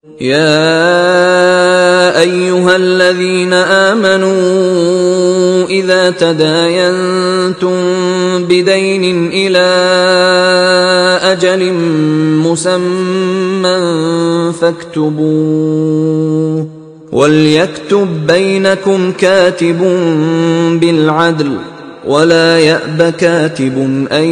يا أيها الذين آمنوا إذا تداينتم بدين إلى أجل مسمى فاكتبوه وليكتب بينكم كاتب بالعدل ولا يأب كاتب أن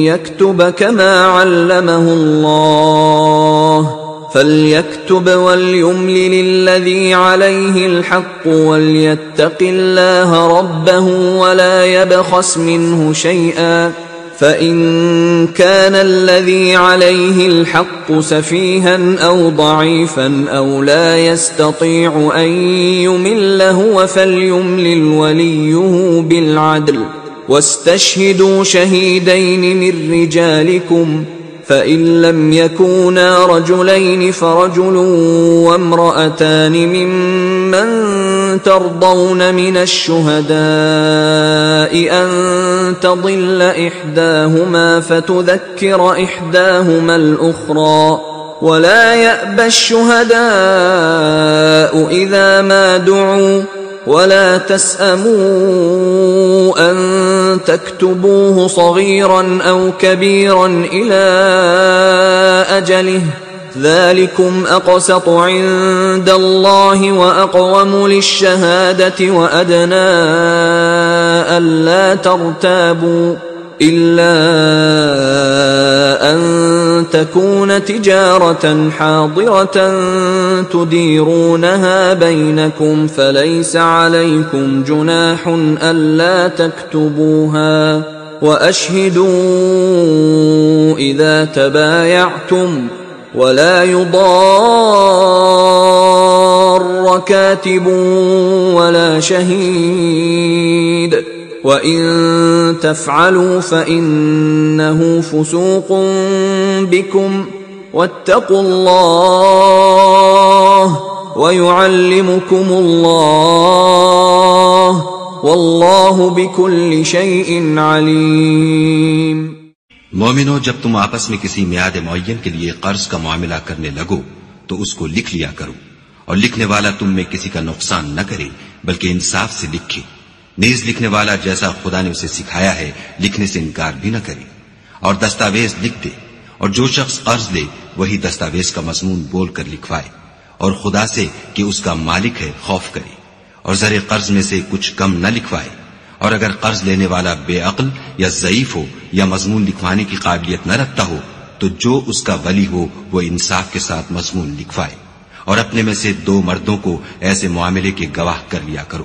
يكتب كما علمه الله فليكتب وليملل الذي عليه الحق وليتق الله ربه ولا يبخس منه شيئا فإن كان الذي عليه الحق سفيها أو ضعيفا أو لا يستطيع أن يمل هو فليملل وليه بالعدل واستشهدوا شهيدين من رجالكم فإن لم يكونا رجلين فرجل وامرأتان ممن ترضون من الشهداء أن تضل إحداهما فتذكر إحداهما الأخرى ولا يأبى الشهداء إذا ما دعوا ولا تسأموا أن تكتبوه صغيرا أو كبيرا إلى أجله ذلكم أقسط عند الله وأقوم للشهادة وأدنى ألا ترتابوا إلا أن تكون تجارة حاضرة تديرونها بينكم فليس عليكم جناح ألا تكتبوها وأشهدوا إذا تبايعتم ولا يضار كاتب ولا شهيد وإن تفعلوا فإنه فسوق بكم واتقوا الله ويعلمكم الله والله بكل شيء عليم۔ مومنو، جب تم آپس میں کسی میعاد معین کے لیے قرض کا معاملہ کرنے لگو تو اس کو لکھ لیا کرو، اور لکھنے والا تم میں کسی کا نقصان نہ کرے بلکہ انصاف سے لکھے۔ نیز لکھنے والا جیسا خدا نے اسے سکھایا ہے لکھنے سے انکار بھی نہ کرے، اور دستاویز لکھ دے، اور جو شخص قرض لے وہی دستاویز کا مضمون بول کر لکھوائے، اور خدا سے کہ اس کا مالک ہے خوف کرے، اور زر قرض میں سے کچھ کم نہ لکھوائے۔ اور اگر قرض لینے والا بے عقل یا ضعیف ہو یا مضمون لکھوانے کی قابلیت نہ رکھتا ہو تو جو اس کا ولی ہو وہ انصاف کے ساتھ مضمون لکھوائے، اور اپنے میں سے 2 مردوں کو ایسے معاملے کے گواہ کر لیا کرو،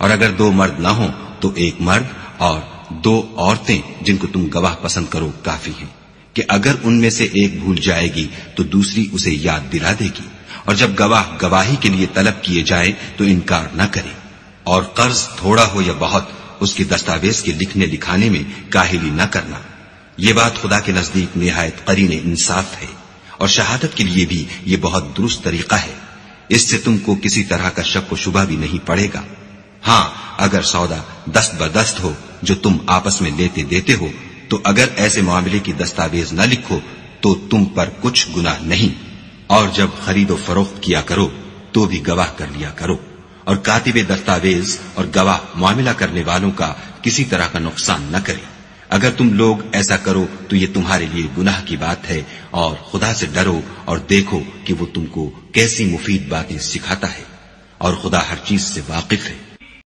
اور اگر 2 مرد نہ ہوں تو 1 مرد اور 2 عورتیں جن کو تم گواہ پسند کرو کافی ہیں، کہ اگر ان میں سے ایک بھول جائے گی تو دوسری اسے یاد دلا دے گی، اور جب گواہ گواہی کے لیے طلب کیے جائیں تو انکار نہ کرے، اور قرض تھوڑا ہو یا بہت اس کی دستاویز کے لکھنے لکھانے میں کاہلی نہ کرنا۔ یہ بات خدا کے نزدیک نہایت قرین انصاف ہے، اور شہادت کے لیے بھی یہ بہت درست طریقہ ہے، اس سے تم کو کسی طرح کا شک و شبہ بھی نہیں پڑے گا۔ ہاں، اگر سودا دست بدست ہو جو تم آپس میں لیتے دیتے ہو تو اگر ایسے معاملے کی دستاویز نہ لکھو تو تم پر کچھ گناہ نہیں، اور جب خرید و فروخت کیا کرو تو بھی گواہ کر لیا کرو، اور کاتب دستاویز اور گواہ معاملہ کرنے والوں کا کسی طرح کا نقصان نہ کرے۔ اگر تم لوگ ایسا کرو تو یہ تمہارے لیے گناہ کی بات ہے، اور خدا سے ڈرو اور دیکھو کہ وہ تم کو کیسی مفید باتیں سکھاتا ہے، اور خدا ہر چیز سے واقف ہے۔